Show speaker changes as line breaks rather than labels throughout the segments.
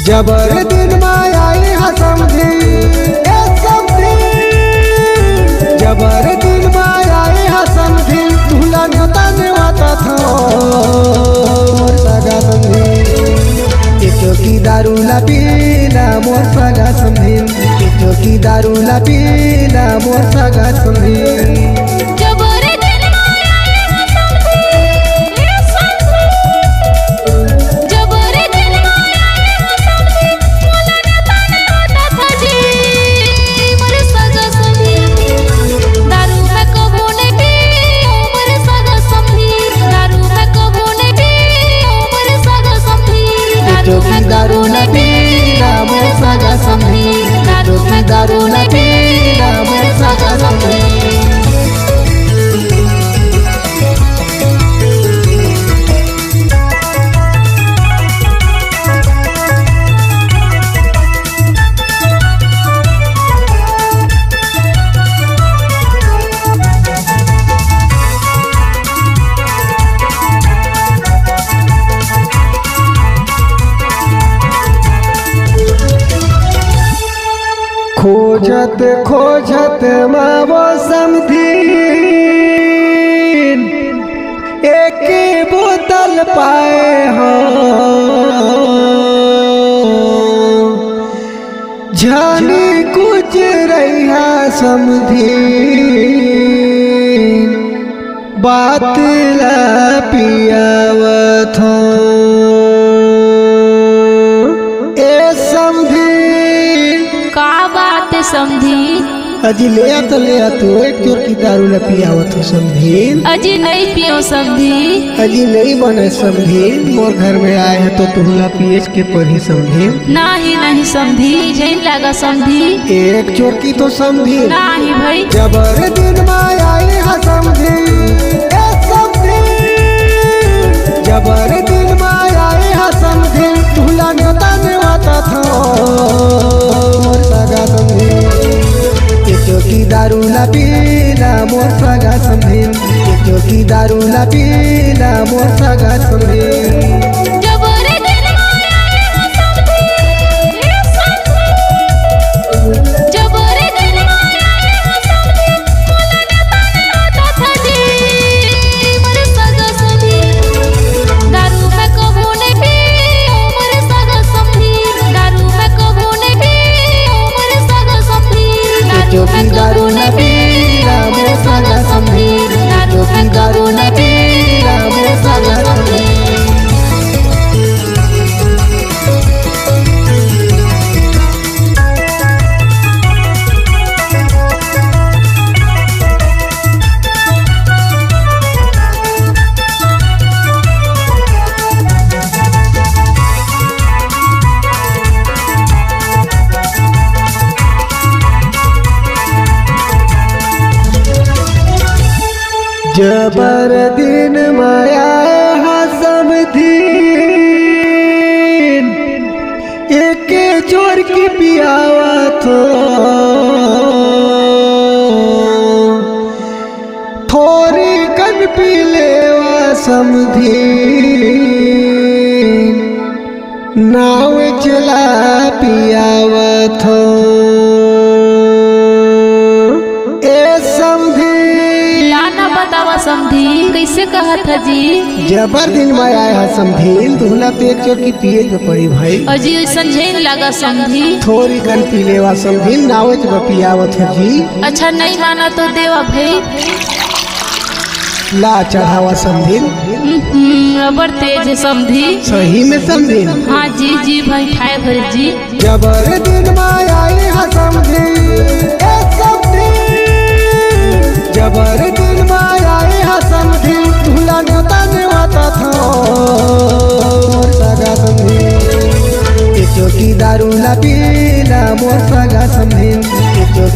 जबर दिन मायाई समधी ए समधी जबर दिन मायाई समधी तुला नताने वाता था मोर सगा समधी की दारूला पीला मोर सगा समधी की दारूला पीला मोर सगा समधी दारू न पीला मोर सगा समधी दारू न पीला मोर सगा समधी खोजत खोजत मावो समधी एक बोतल पाए हो जानी कुछ रहा समधी बात ला पियावत हो ए समधी
समधी
अजी ले तो एक चोर की दारू न पियावत हो समधी
अजी नहीं पियो समधी
अजी नहीं बने समधी मोर घर में आए हैं तो तुहला पीएच के पर ही समधी
नहीं समधी जैन लगा समधी
एक चोर की तो समधी
नहीं भाई
जबर दिन मायाई समधी ए समधी जबर दिन मायाई समधी तुहला नताने वाता था मोर सगा समधी की दारू ला पीला मोर सगा समधी की दारू ला पीला मोर सगा समधी दारू न पीला मोर सगा समधी दारू न पीला मोर सगा समधी जबर दिन माया समधी एक चोर की पियावत थोड़ी कन पी लेवा समधी नाव चला पियावत
समधी कैसे कहा था जी
जबर दिन में आया समधी तुहला तो एक चोर की पिए के पड़ी भाई
अजी समझेन लगा समधी
थोड़ी कन पी लेवा समधी नावे च पियावत है जी
अच्छा नहीं माना तो देवा भाई
ला चढ़ावा समधी
रबर तेज है समधी
सही में समधी
हाँ जी भाई ठाए भर जी
जबर दिन में आया समधी ए समधी जबर दिन में आया समधी तुहला नताने वाता था मोर सगा समधी की दारू ला पीला मोर सगा समधी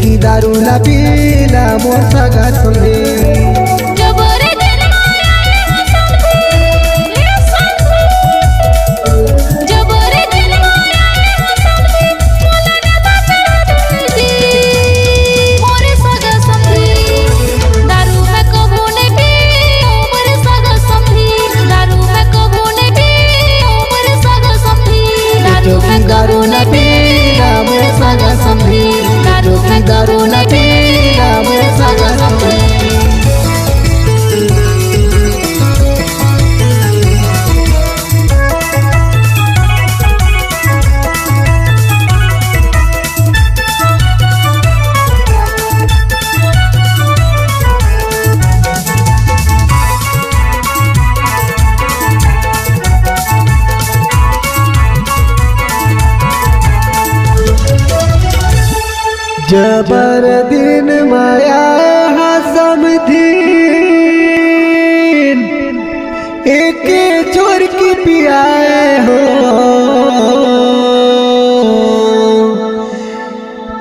की दारू ला पीला मोर सगा समधी दारू जबर दिन माया हा समधीन एक चोर की पियाए हो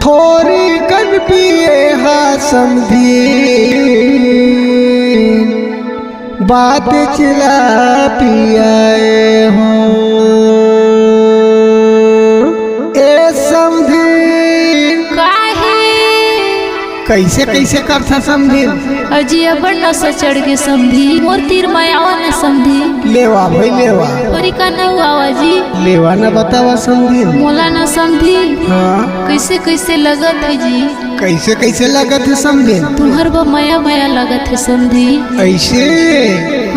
थोड़ी कन पिए हा समधीन बात चिला पियाए हो ए समधीन कैसे कैसे करता समधीन
अजी अबर न चढ़ के समधी मोर तीर मायावा न समधी
लेवा भाई लेवा
परी का न हुआ जी
लेवा न बतावा समधीन
मोला न समधी
हाँ
कैसे कैसे लगत है जी
कैसे कैसे लगत है समधीन
तुम्हार बा माया माया लगत है समधी
ऐसे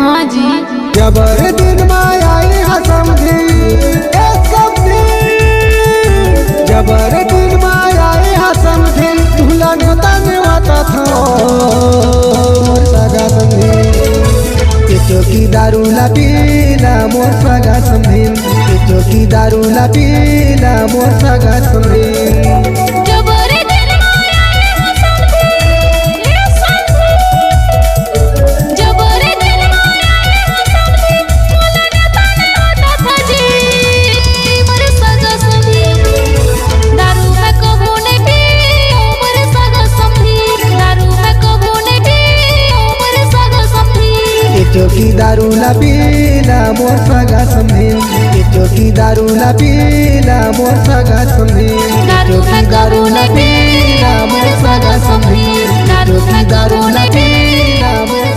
हाँ जी
जबर दिन माया हा समधीन ए समधीन जबर दिन माया हा समधीन तुला नताने वाता था मोर सगा समधीन चौकी दारू ला पीला मोर सगा समधीन चौकी दारू ला पीला मोर सगा समधीन चौकी दारू ला पीला मोर सगा समधीन चौकी दारू ला पीला मोर सगा समधीन चौकी दारू ला पीला मोर सगा समधीन चौकी दारू ला पीला मोर